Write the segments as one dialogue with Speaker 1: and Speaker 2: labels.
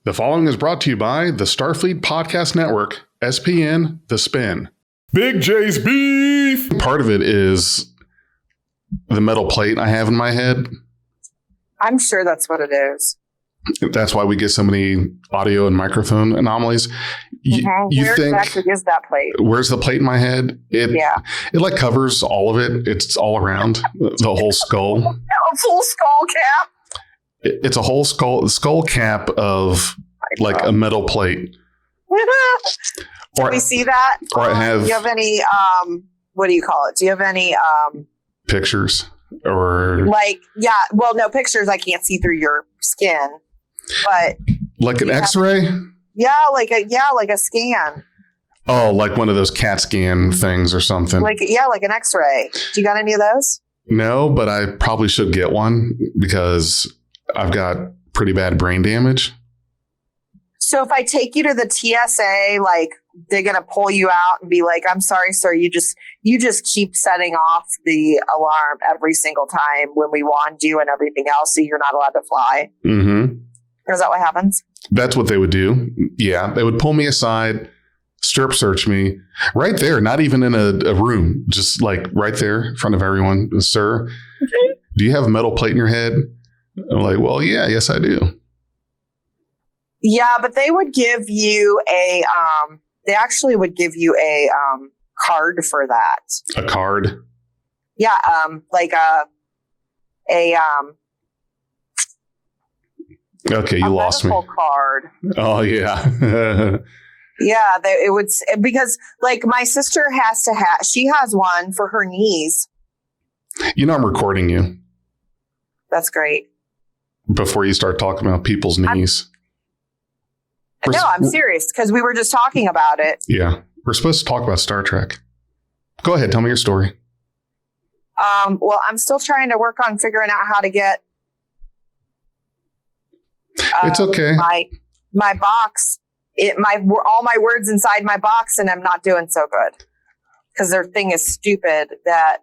Speaker 1: The following is brought to you by the Starfleet Podcast Network, SPN, The Spin. BigJ's beef! Part of it is the metal plate I have in my head.
Speaker 2: I'm sure that's what it is.
Speaker 1: That's why we get so many audio and microphone anomalies.
Speaker 2: Where exactly is that plate?
Speaker 1: Where's the plate in my head? It like covers all of it. It's all around the whole skull.
Speaker 2: A full skull cap?
Speaker 1: It's a whole skull cap of like a metal plate.
Speaker 2: Do we see that?
Speaker 1: Or I have.
Speaker 2: Do you have any, what do you call it? Do you have any
Speaker 1: pictures or
Speaker 2: no pictures. I can't see through your skin, but
Speaker 1: like an X-ray.
Speaker 2: Like a scan.
Speaker 1: Oh, like one of those CAT scan things or something.
Speaker 2: Like an X-ray. Do you got any of those?
Speaker 1: No, but I probably should get one because I've got pretty bad brain damage.
Speaker 2: So if I take you to the TSA, like they're going to pull you out and be like, I'm sorry, sir. You just keep setting off the alarm every single time when we wand you and everything else. So you're not allowed to fly.
Speaker 1: Mm-hmm.
Speaker 2: Is that what happens? That's
Speaker 1: what they would do. Yeah. They would pull me aside, strip search me right there. Not even in a room, just like right there in front of everyone. Sir, do you have a metal plate in your head? I'm like, well, yes, I do.
Speaker 2: Yeah, but they would give you a card for that.
Speaker 1: A card?
Speaker 2: Yeah, like a
Speaker 1: okay, you lost me.
Speaker 2: Card.
Speaker 1: Oh yeah.
Speaker 2: Yeah, it would, because like my sister she has one for her knees.
Speaker 1: You know, I'm recording you.
Speaker 2: That's great.
Speaker 1: Before you start talking about people's knees.
Speaker 2: I'm serious because we were just talking about it.
Speaker 1: Yeah. We're supposed to talk about Star Trek. Go ahead. Tell me your story.
Speaker 2: Well, I'm still trying to work on figuring out how to get.
Speaker 1: It's okay.
Speaker 2: My box, all my words inside my box, and I'm not doing so good because their thing is stupid that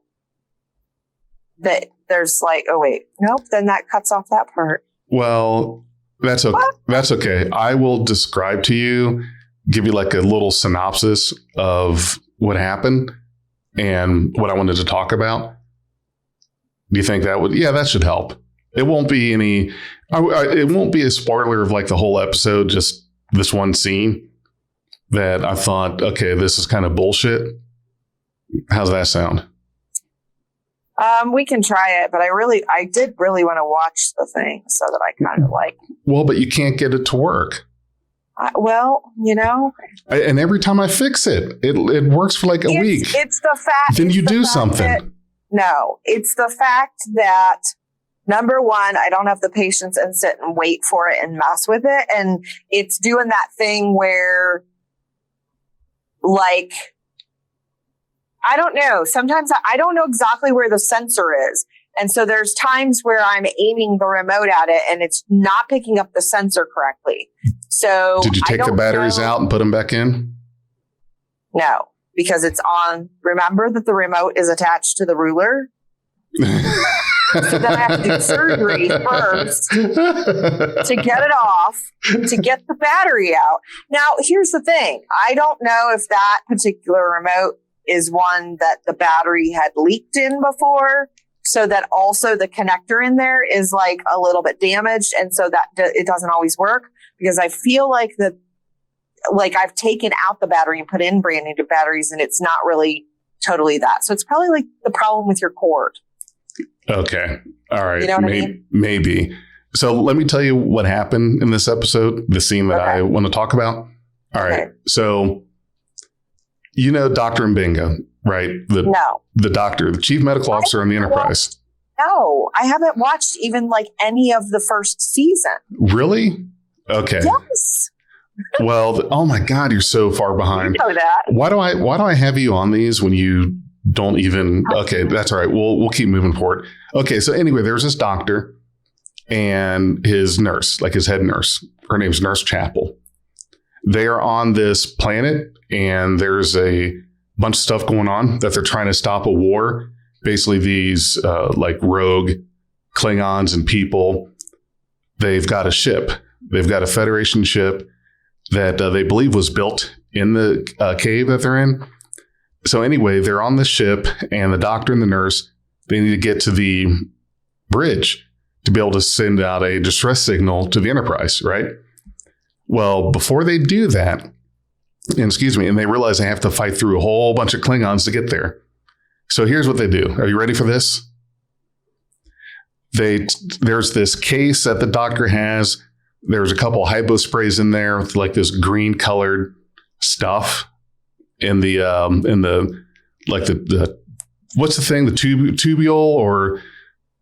Speaker 2: there's like, oh wait, nope. Then that cuts off that part.
Speaker 1: Well, that's okay. What? That's okay. I will describe to you, give you like a little synopsis of what happened and what I wanted to talk about. Do you think that would? Yeah, that should help. It won't be it won't be a spoiler of like the whole episode, just this one scene that I thought, okay, this is kind of bullshit. How's that sound?
Speaker 2: We can try it, but I did really want to watch the thing so that I kind of like.
Speaker 1: Well, but you can't get it to work. And every time I fix it, it works for like a week.
Speaker 2: It's the fact.
Speaker 1: Then you do something.
Speaker 2: It's the fact that number one, I don't have the patience and sit and wait for it and mess with it, and it's doing that thing where, like. I don't know. Sometimes I don't know exactly where the sensor is. And so there's times where I'm aiming the remote at it and it's not picking up the sensor correctly. So
Speaker 1: did you take the batteries out and put them back in?
Speaker 2: No, because it's on. Remember that the remote is attached to the ruler. So then I have to do surgery first to get it off, to get the battery out. Now, here's the thing. I don't know if that particular remote is one that the battery had leaked in before, so that also the connector in there is like a little bit damaged, and so that it doesn't always work, because I feel like I've taken out the battery and put in brand new batteries, and it's not really totally that. So it's probably like the problem with your cord. Okay.
Speaker 1: All right.
Speaker 2: You know what I mean?
Speaker 1: Maybe. So let me tell you what happened in this episode, the scene that I want to talk about. All right. Okay. So you know Dr. Mbinga, right? The doctor, the chief medical officer on the Enterprise.
Speaker 2: No, I haven't watched even like any of the first season.
Speaker 1: Really? Okay.
Speaker 2: Yes.
Speaker 1: Well, oh my God, you're so far behind.
Speaker 2: You know that.
Speaker 1: Why do I have you on these when you don't even? Okay, that's all right. We'll keep moving forward. Okay, so anyway, there's this doctor and his nurse, like his head nurse. Her name's Nurse Chapel. They are on this planet, and there's a bunch of stuff going on that they're trying to stop a war. Basically, these like rogue Klingons and people, they've got a ship They've got a Federation ship that they believe was built in the cave that they're in. So anyway, they're on the ship, and the doctor and the nurse, they need to get to the bridge to be able to send out a distress signal to the Enterprise, right? Well, before they do that, and they realize they have to fight through a whole bunch of Klingons to get there. So here's what they do. Are you ready for this? There's this case that the doctor has. There's a couple of hypo sprays in there with like this green colored stuff in the what's the thing? The tubule or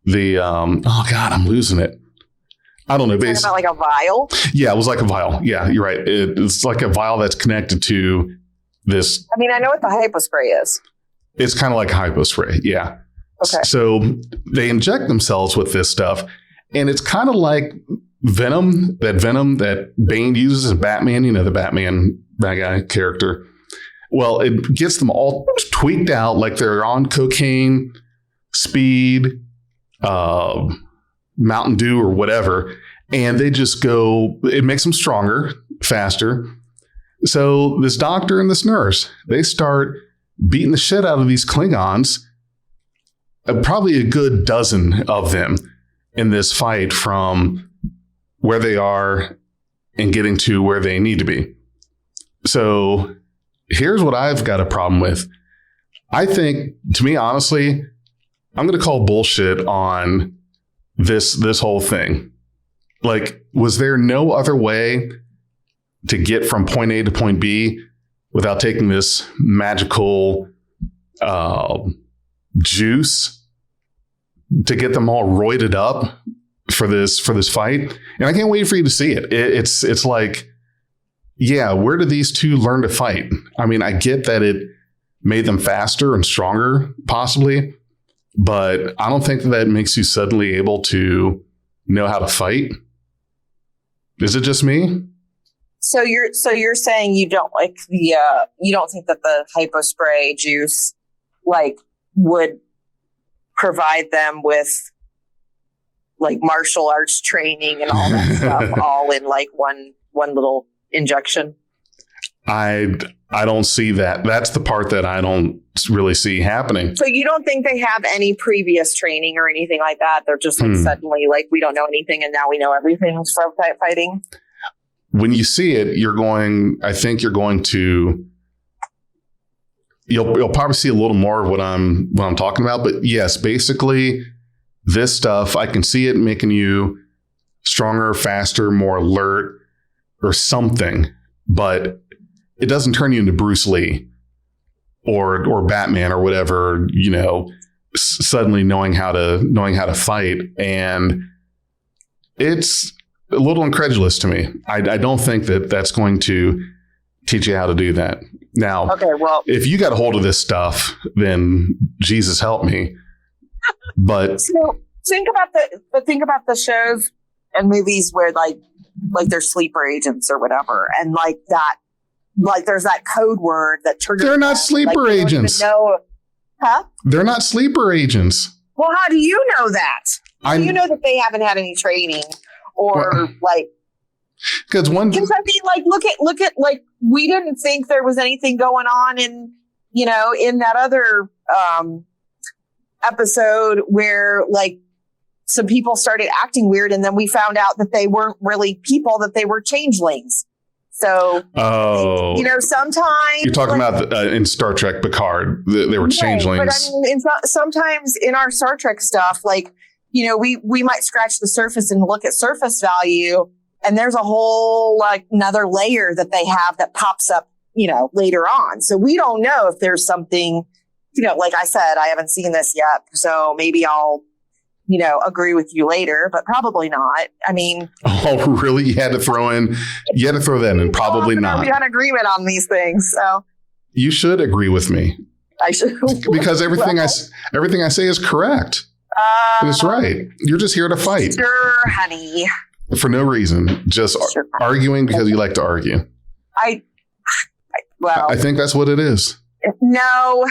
Speaker 1: the oh God, I'm losing it. I don't know.
Speaker 2: Talking about like a vial?
Speaker 1: Yeah, it was like a vial. Yeah, you're right. It's like a vial that's connected to this.
Speaker 2: I mean, I know what the hypospray is.
Speaker 1: It's kind of like a hypospray. Yeah.
Speaker 2: Okay.
Speaker 1: So they inject themselves with this stuff, and it's kind of like venom that Bane uses in Batman. You know, the Batman bad guy character. Well, it gets them all tweaked out like they're on cocaine, speed, Mountain Dew or whatever, and they just go, it makes them stronger, faster. So this doctor and this nurse, they start beating the shit out of these Klingons, probably a good dozen of them in this fight from where they are and getting to where they need to be. So here's what I've got a problem with. I think, to me, honestly, I'm going to call bullshit on this whole thing. Like, was there no other way to get from point A to point B without taking this magical juice to get them all roided up for this fight? And I can't wait for you to see it. It's like, yeah, where did these two learn to fight? I mean, I get that it made them faster and stronger, possibly, but I don't think that makes you suddenly able to know how to fight. Is it just me?
Speaker 2: So you're saying you don't like the you don't think that the hypospray juice like would provide them with like martial arts training and all that stuff all in like one little injection?
Speaker 1: I don't see that. That's the part that I don't really see happening.
Speaker 2: So you don't think they have any previous training or anything like that? They're just like suddenly like, we don't know anything and now we know everything from fighting?
Speaker 1: When you see it, I think you're going to, you'll probably see a little more of what I'm talking about. But yes, basically this stuff, I can see it making you stronger, faster, more alert or something, but it doesn't turn you into Bruce Lee or Batman or whatever, you know, suddenly knowing how to fight. And it's a little incredulous to me. I don't think that that's going to teach you how to do that. Now, okay, well, if you got a hold of this stuff, then Jesus help me. But
Speaker 2: so think about the shows and movies where like they're sleeper agents or whatever, and like that. Like there's that code word that triggers.
Speaker 1: They're not sleeper agents.
Speaker 2: Huh?
Speaker 1: They're not sleeper agents.
Speaker 2: Well, how do you know that? How do you know that they haven't had any training or like?
Speaker 1: Because I mean,
Speaker 2: like, look at like we didn't think there was anything going on in that other episode where like some people started acting weird, and then we found out that they weren't really people; that they were changelings. So, sometimes
Speaker 1: you're talking about in Star Trek Picard, they were changelings.
Speaker 2: But I mean, sometimes in our Star Trek stuff, like, we might scratch the surface and look at surface value, and there's a whole like another layer that they have that pops up, later on. So we don't know if there's something, like I said, I haven't seen this yet. So maybe I'll, agree with you later, but probably not. I mean,
Speaker 1: oh, really? You had to throw that in, probably not.
Speaker 2: We had agreement on these things, so
Speaker 1: you should agree with me.
Speaker 2: I should,
Speaker 1: because everything I say is correct. It's right. You're just here to fight,
Speaker 2: sure, honey,
Speaker 1: for no reason, just arguing because you like to argue. I think that's what it is.
Speaker 2: No,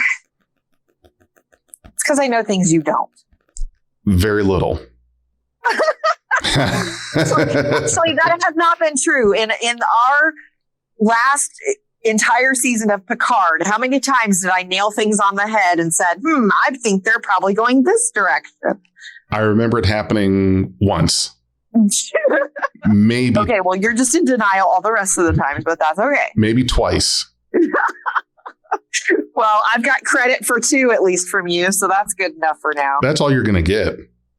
Speaker 2: it's because I know things you don't.
Speaker 1: Very little.
Speaker 2: Actually, that has not been true. In our last entire season of Picard, how many times did I nail things on the head and said, I think they're probably going this direction?
Speaker 1: I remember it happening once. Maybe.
Speaker 2: Okay, well, you're just in denial all the rest of the times, but that's okay.
Speaker 1: Maybe twice.
Speaker 2: Well, I've got credit for 2 at least from you, so that's good enough for now.
Speaker 1: That's all you're going to get.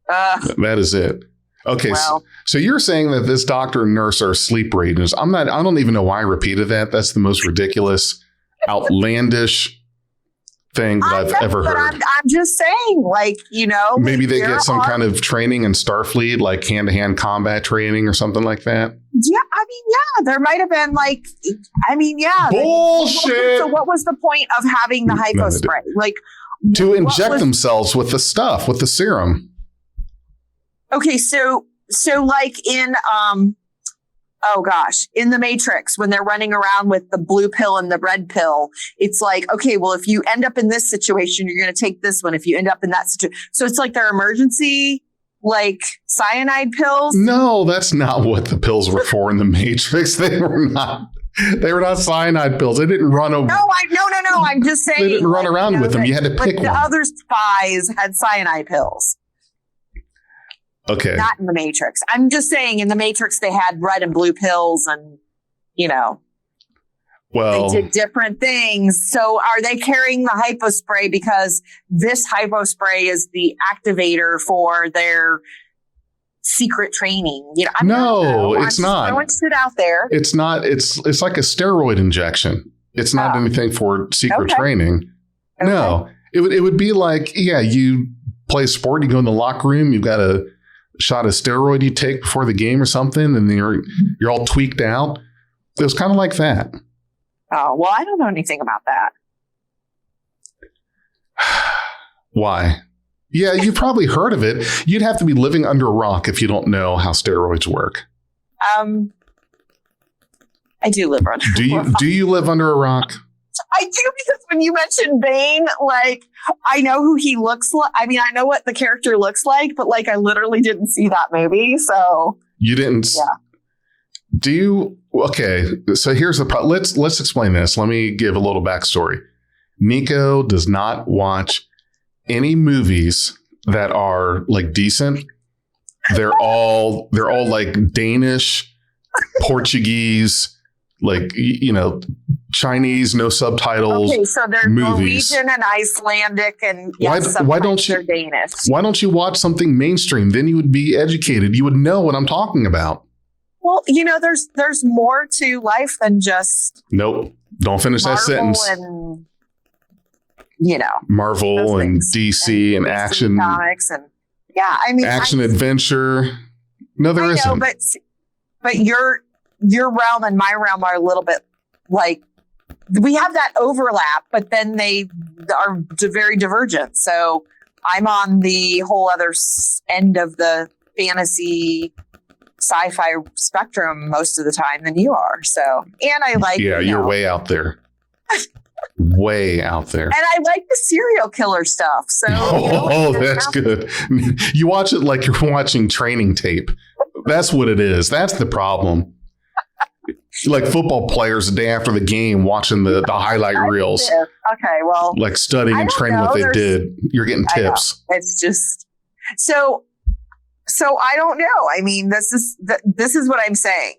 Speaker 1: That is it. Okay,
Speaker 2: well,
Speaker 1: so you're saying that this doctor and nurse are sleep readers. I don't even know why I repeated that. That's the most ridiculous, outlandish thing that I've ever heard.
Speaker 2: I'm just saying,
Speaker 1: maybe they get some kind of training in Starfleet, like hand-to-hand combat training or something like that.
Speaker 2: Yeah, there might have been
Speaker 1: bullshit.
Speaker 2: So what was the point of having the hypo spray?
Speaker 1: To inject themselves with the stuff, with the serum.
Speaker 2: Okay, so like in in the Matrix, when they're running around with the blue pill and the red pill, it's like, okay, well, if you end up in this situation, you're going to take this one. If you end up in that situation, so it's like their emergency, cyanide pills.
Speaker 1: No, that's not what the pills were for in the Matrix. They were not cyanide pills. They didn't run over.
Speaker 2: No. I'm just saying
Speaker 1: they didn't run around with them. You had to pick one.
Speaker 2: The other spies had cyanide pills.
Speaker 1: Okay.
Speaker 2: Not in the Matrix. I'm just saying in the Matrix, they had red and blue pills and,
Speaker 1: well,
Speaker 2: they did different things. So are they carrying the hypo spray because this hypo spray is the activator for their secret training?
Speaker 1: No, it's not.
Speaker 2: Throwing shit out there.
Speaker 1: It's not. It's like a steroid injection. It's not anything for secret training. Okay. No, it would be like, you play a sport, you go in the locker room, you've got a shot of steroid you take before the game or something, and then you're all tweaked out. It was kind of like that.
Speaker 2: Oh, well, I don't know anything about that.
Speaker 1: Why? Yeah, you've probably heard of it. You'd have to be living under a rock if you don't know how steroids work.
Speaker 2: I do live under a rock.
Speaker 1: Do you live under a rock?
Speaker 2: I do, because when you mentioned Bane, I know who he looks like. I mean, I know what the character looks like, but I literally didn't see that movie. So
Speaker 1: you didn't. Yeah. Do you? Okay. So here's the problem. Let's explain this. Let me give a little backstory. Nico does not watch any movies that are decent. They're all Danish, Portuguese, Chinese, no subtitles.
Speaker 2: Okay, so they're
Speaker 1: movies.
Speaker 2: Norwegian and Icelandic, and
Speaker 1: why don't you?
Speaker 2: They're Danish.
Speaker 1: Why don't you watch something mainstream? Then you would be educated. You would know what I'm talking about.
Speaker 2: Well, there's more to life than just.
Speaker 1: Nope. Don't finish
Speaker 2: Marvel
Speaker 1: that sentence.
Speaker 2: And,
Speaker 1: Marvel and DC and action
Speaker 2: comics and
Speaker 1: action adventure. No, there isn't.
Speaker 2: But your realm and my realm are a little bit we have that overlap, but then they are very divergent. So I'm on the whole other end of the fantasy sci-fi spectrum most of the time than you are. So, and I
Speaker 1: you're way out there. Way out there.
Speaker 2: And I like the serial killer stuff. So
Speaker 1: that's good. You watch it like you're watching training tape. That's what it is. That's the problem. Like football players the day after the game watching the highlight reels.
Speaker 2: Okay, well.
Speaker 1: Studying and training what they did. You're getting tips.
Speaker 2: It's just so I don't know. I mean, this is what I'm saying.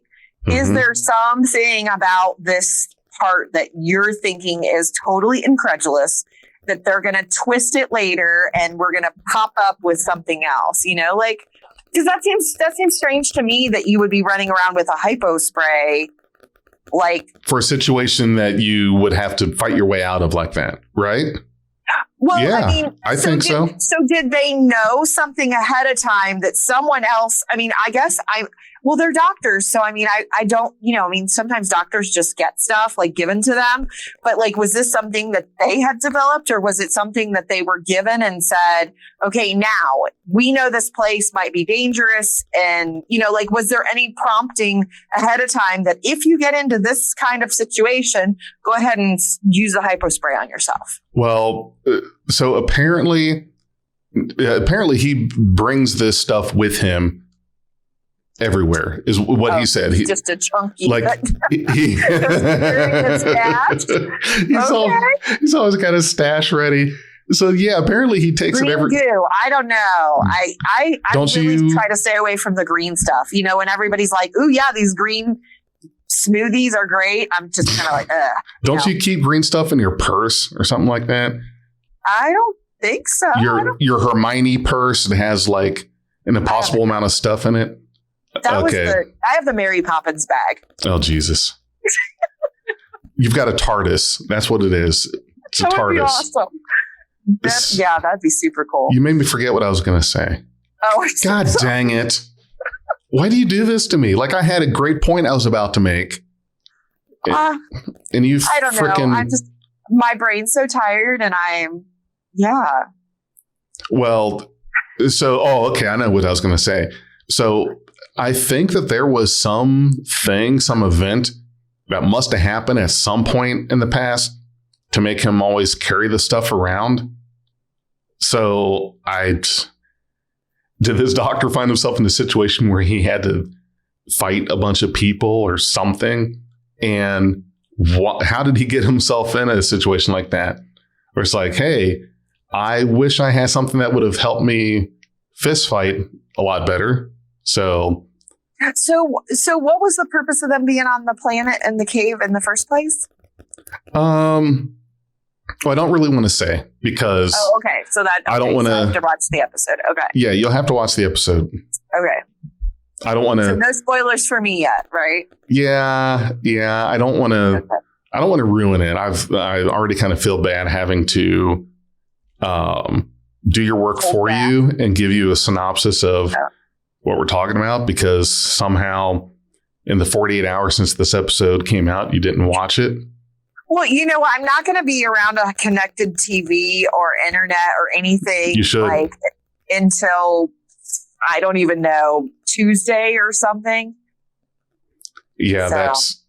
Speaker 2: Mm-hmm. Is there something about this part that you're thinking is totally incredulous, that they're going to twist it later and we're going to pop up with something else, because that seems strange to me that you would be running around with a hypo spray
Speaker 1: for a situation that you would have to fight your way out of like that, right?
Speaker 2: Well,
Speaker 1: yeah, I think so.
Speaker 2: So did they know something ahead of time that someone else, they're doctors. So, I don't, sometimes doctors just get stuff given to them. But was this something that they had developed, or was it something that they were given and said, okay, now we know this place might be dangerous. And, was there any prompting ahead of time that if you get into this kind of situation, go ahead and use a hypo spray on yourself?
Speaker 1: Well, so apparently he brings this stuff with him everywhere is what he said.
Speaker 2: He's just a chunky.
Speaker 1: Like he's always got his stash ready. So yeah, apparently he takes
Speaker 2: green
Speaker 1: it every.
Speaker 2: Goo. I don't know. I
Speaker 1: Don't
Speaker 2: really
Speaker 1: you
Speaker 2: try to stay away from the green stuff. You know, when everybody's like, "Ooh, yeah, these green smoothies are great." I'm just kind of like, ugh.
Speaker 1: Don't you keep green stuff in your purse or something like that?
Speaker 2: I don't think so.
Speaker 1: Your Hermione purse that has like an impossible amount of stuff in it.
Speaker 2: I have the Mary Poppins bag.
Speaker 1: Oh Jesus! You've got a TARDIS. That's what it is. It's a
Speaker 2: that
Speaker 1: TARDIS.
Speaker 2: Would be awesome. Yeah, that'd be super cool.
Speaker 1: You made me forget what I was going to say.
Speaker 2: Oh,
Speaker 1: God dang it! Why do you do this to me? Like I had a great point I was about to make, and you
Speaker 2: I don't know. I'm just my brain's so tired, and yeah.
Speaker 1: Well, so okay, I know what I was going to say. So I think that there was some event that must have happened at some point in the past to make him always carry the stuff around. So did this doctor find himself in a situation where he had to fight a bunch of people or something? And how did he get himself in a situation like that? Where it's like, hey, I wish I had something that would have helped me fist fight a lot better. So
Speaker 2: what was the purpose of them being on the planet and the cave in the first place?
Speaker 1: Well, I don't really want to say because.
Speaker 2: Oh, okay. So I don't want to have to watch the episode. Okay.
Speaker 1: Yeah, you'll have to watch the episode.
Speaker 2: Okay.
Speaker 1: I don't want to.
Speaker 2: So no spoilers for me yet, right?
Speaker 1: Yeah. I don't want to.
Speaker 2: Okay.
Speaker 1: I don't want to ruin it. I already kind of feel bad having to do your work for you and give you a synopsis of what we're talking about because somehow in the 48 hours since this episode came out, you didn't watch it.
Speaker 2: Well, you know what? I'm not going to be around a connected TV or internet or anything.
Speaker 1: You should.
Speaker 2: Like until I don't even know Tuesday or something.
Speaker 1: Yeah, so. That's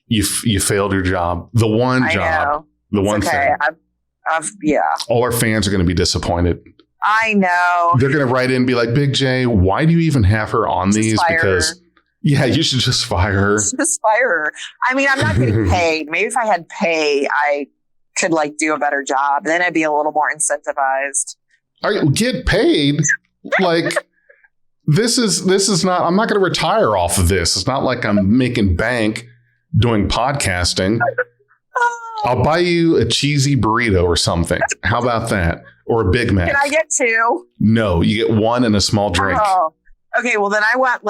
Speaker 1: you failed your job. The one job. The one thing.
Speaker 2: Yeah.
Speaker 1: All our fans are going to be disappointed.
Speaker 2: I know.
Speaker 1: They're going to write in and be like, Big J, why do you even have her on these? Because yeah, you should just fire her.
Speaker 2: Just fire her. I mean, I'm not getting paid. Maybe if I had pay, I could like do a better job. Then I'd be a little more incentivized.
Speaker 1: Get paid? Like this is not. I'm not going to retire off of this. It's not like I'm making bank doing podcasting. I'll buy you a cheesy burrito or something. How about that? Or a Big Mac.
Speaker 2: Can I get two?
Speaker 1: No, you get one and a small drink.
Speaker 2: Oh. Okay, well then I want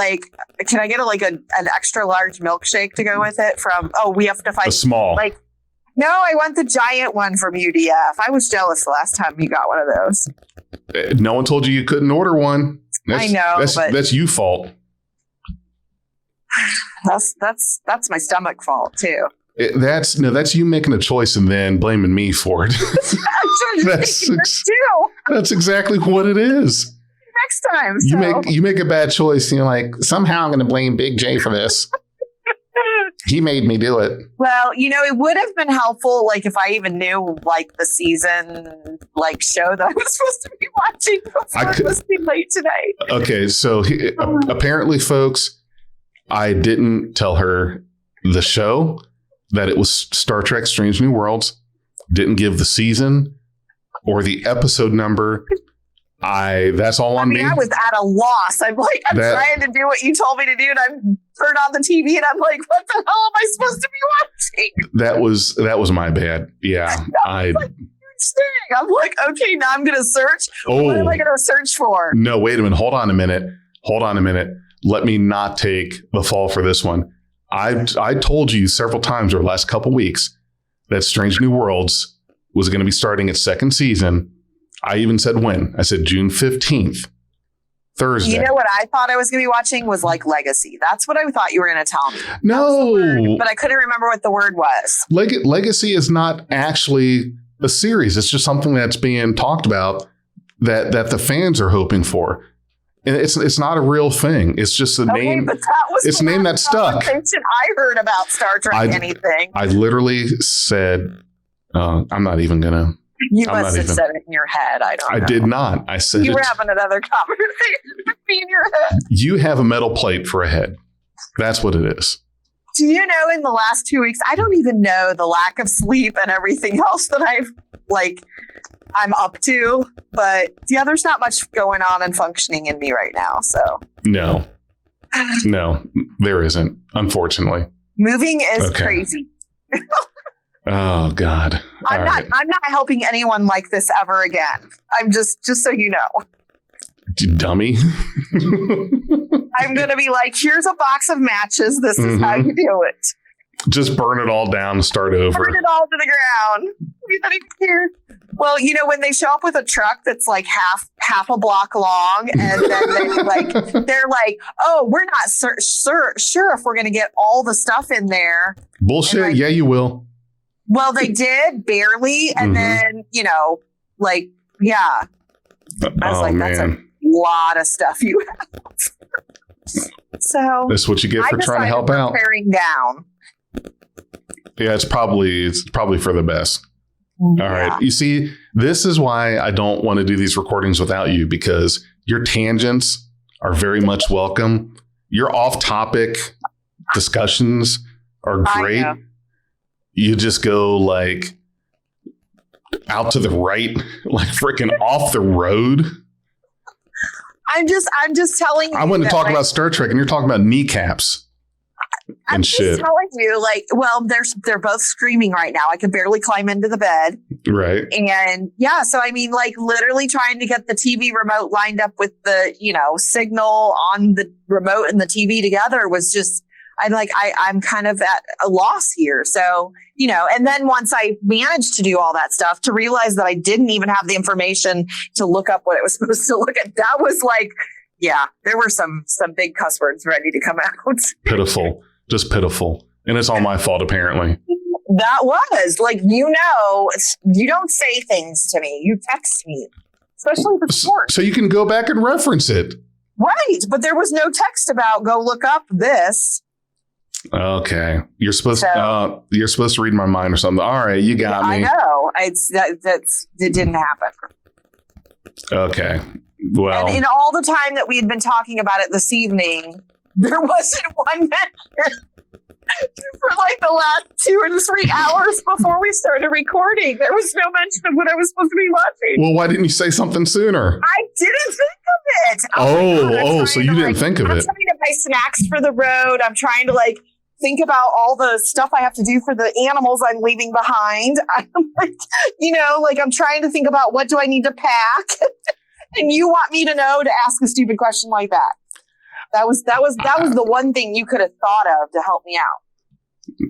Speaker 2: can I get an extra large milkshake to go with it we have to find
Speaker 1: a small.
Speaker 2: No, I want the giant one from UDF. I was jealous the last time you got one of those.
Speaker 1: No one told you couldn't order one.
Speaker 2: I know,
Speaker 1: that's you fault.
Speaker 2: That's my stomach fault too.
Speaker 1: That's you making a choice and then blaming me for it. That's exactly what it is.
Speaker 2: Next time, so.
Speaker 1: You make a bad choice and you're like, somehow I'm going to blame Big J for this. He made me do it.
Speaker 2: Well, it would have been helpful, if I even knew, the season, show that I was supposed to be watching before it was too late today.
Speaker 1: Okay, so apparently, folks, I didn't tell her the show, that it was Star Trek Strange New Worlds, didn't give the season or the episode number. That's all on me.
Speaker 2: I was at a loss. I'm trying to do what you told me to do, and I turned on the TV, and I'm like, what the hell am I supposed to be watching? That was my bad. Yeah. I'm like, okay, now I'm going to search. What am I going to search for?
Speaker 1: No, wait a minute. Hold on a minute. Let me not take the fall for this one. I told you several times over the last couple weeks that Strange New Worlds was going to be starting its second season. I even said when. I said June 15th, Thursday.
Speaker 2: You know what I thought I was going to be watching was Legacy. That's what I thought you were going to tell me.
Speaker 1: No.
Speaker 2: But I couldn't remember what the word was.
Speaker 1: Legacy is not actually a series. It's just something that's being talked about that the fans are hoping for. And it's not a real thing. It's just a name. But that was it's a name that stuck.
Speaker 2: I heard about Star Trek anything.
Speaker 1: I literally said, I'm not even going to.
Speaker 2: You must have said it in your head. I don't know.
Speaker 1: I did not. I said
Speaker 2: you were having another conversation with me in your head.
Speaker 1: You have a metal plate for a head. That's what it is.
Speaker 2: Do you know, in the last 2 weeks, I don't even know the lack of sleep and everything else that I'm up to. But yeah, there's not much going on and functioning in me right now. So
Speaker 1: no, there isn't, unfortunately.
Speaker 2: Moving is crazy.
Speaker 1: Oh God.
Speaker 2: I'm not helping anyone like this ever again. I'm just so you know.
Speaker 1: Dummy.
Speaker 2: I'm going to be like, here's a box of matches. This is how you do it.
Speaker 1: Just burn it all down and start over.
Speaker 2: Burn it all to the ground. We don't even care. Well, you know, when they show up with a truck that's like half a block long, and then they're like, oh, we're not sure if we're going to get all the stuff in there.
Speaker 1: Bullshit. Yeah, you will.
Speaker 2: Well, they did barely. And then, you know, like, yeah. I was like, that's a lot of stuff you have. So
Speaker 1: that's what you get for trying to help out.
Speaker 2: Paring down.
Speaker 1: Yeah, it's probably for the best. All right. You see, this is why I don't want to do these recordings without you, because your tangents are very much welcome. Your off-topic discussions are great. You just go like out to the right, like freaking off the road. I'm just telling you. I want to talk about Star Trek, and you're talking about kneecaps.
Speaker 2: I'm just telling you, like, well, they're both screaming right now. I can barely climb into the bed.
Speaker 1: Right.
Speaker 2: And yeah, so I mean, like, literally trying to get the TV remote lined up with the, you know, signal on the remote and the TV together was just, I'm kind of at a loss here. So, you know, and then once I managed to do all that stuff, to realize that I didn't even have the information to look up what it was supposed to look at, that was like, yeah, there were some big cuss words ready to come out.
Speaker 1: Pitiful. Just pitiful. And it's all my fault, apparently.
Speaker 2: That was like, you know, you don't say things to me. You text me, especially for sports.
Speaker 1: So you can go back and reference it.
Speaker 2: Right. But there was no text about go look up this.
Speaker 1: Okay. You're supposed to read my mind or something. All right. You got me.
Speaker 2: I know. It didn't happen.
Speaker 1: Okay. Well,
Speaker 2: and in all the time that we had been talking about it this evening, there wasn't one mention for like the last 2 or 3 hours before we started recording. There was no mention of what I was supposed to be watching.
Speaker 1: Well, why didn't you say something sooner?
Speaker 2: I didn't think of it.
Speaker 1: So you didn't think of it.
Speaker 2: I'm trying to buy snacks for the road. I'm trying to like think about all the stuff I have to do for the animals I'm leaving behind. I'm like, you know, like I'm trying to think about what do I need to pack. And you want me to know to ask a stupid question like that. That was the one thing you could have thought of to help me out.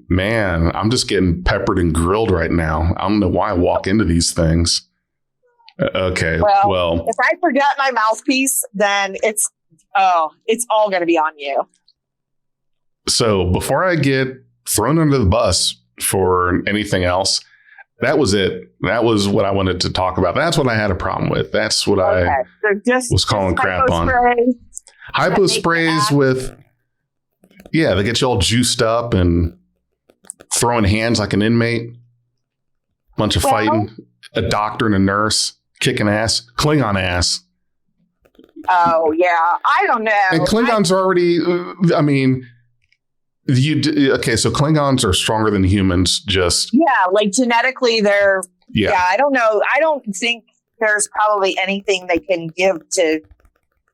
Speaker 1: Man, I'm just getting peppered and grilled right now. I don't know why I walk into these things. Okay. Well,
Speaker 2: if I forget my mouthpiece, then it's all going to be on you.
Speaker 1: So before I get thrown under the bus for anything else, that was it. That was what I wanted to talk about. That's what I had a problem with. That's what I was calling crap on. Hypo sprays with, they get you all juiced up and throwing hands like an inmate. Bunch of fighting. A doctor and a nurse kicking ass. Klingon ass.
Speaker 2: Oh, yeah. I don't know.
Speaker 1: And Klingons are already, I mean... so Klingons are stronger than humans, just...
Speaker 2: Yeah, like genetically they're... Yeah, I don't know. I don't think there's probably anything they can give to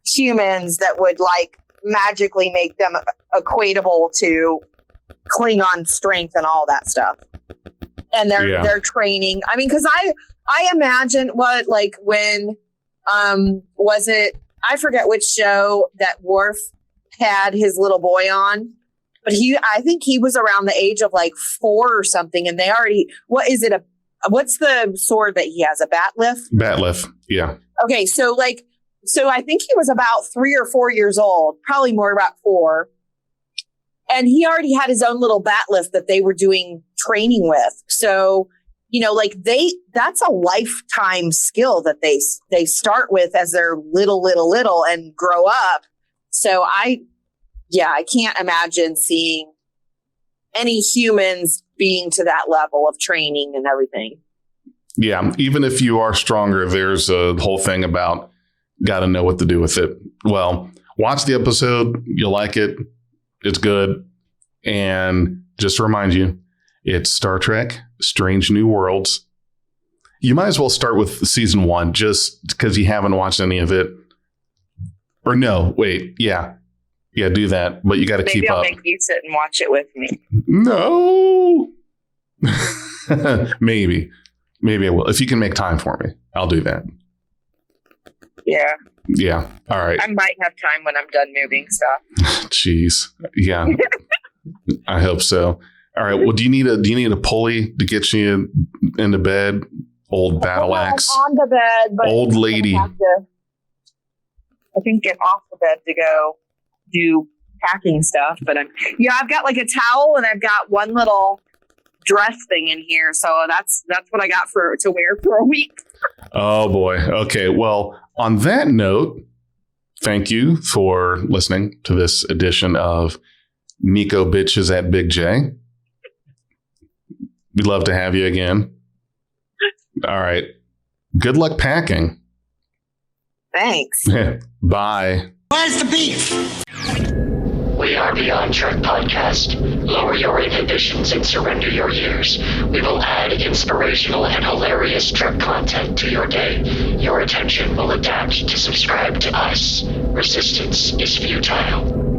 Speaker 2: humans that would like magically make them equatable to Klingon strength and all that stuff. And their training. I mean, because I imagine what, like when, was it... I forget which show that Worf had his little boy on. But I think he was around the age of like 4 or something. And they already, what's the sword that he has? A bat'leth?
Speaker 1: Bat'leth, yeah.
Speaker 2: Okay, so I think he was about 3 or 4 years old, probably more about 4. And he already had his own little bat'leth that they were doing training with. So, you know, like that's a lifetime skill that they start with as they're little and grow up. So I can't imagine seeing any humans being to that level of training and everything.
Speaker 1: Yeah. Even if you are stronger, there's a whole thing about got to know what to do with it. Well, watch the episode. You'll like it. It's good. And just to remind you, it's Star Trek, Strange New Worlds. You might as well start with season 1 just because you haven't watched any of it. Or no, wait. Yeah. Yeah, do that. But you got to keep up.
Speaker 2: Maybe I'll make you sit and watch it with me.
Speaker 1: No. Maybe I will. If you can make time for me, I'll do that.
Speaker 2: Yeah.
Speaker 1: Yeah. All right.
Speaker 2: I might have time when I'm done moving stuff.
Speaker 1: Jeez. Yeah. I hope so. All right. Well, do you need a pulley to get you into bed? Old battle axe.
Speaker 2: On the bed, but
Speaker 1: old lady.
Speaker 2: I think get off the bed to go do packing stuff. But I've got like a towel and I've got one little dress thing in here, so that's what I got to wear for a week.
Speaker 1: Oh boy. Okay. Well, on that note, thank you for listening to this edition of Nico Bitches at Big J. We'd love to have you again. All right. Good luck packing.
Speaker 2: Thanks.
Speaker 1: Bye.
Speaker 3: Where's the beef?
Speaker 4: We are Beyond Trek Podcast. Lower your inhibitions and surrender your years. We will add inspirational and hilarious Trek content to your day. Your attention will adapt to subscribe to us. Resistance is futile.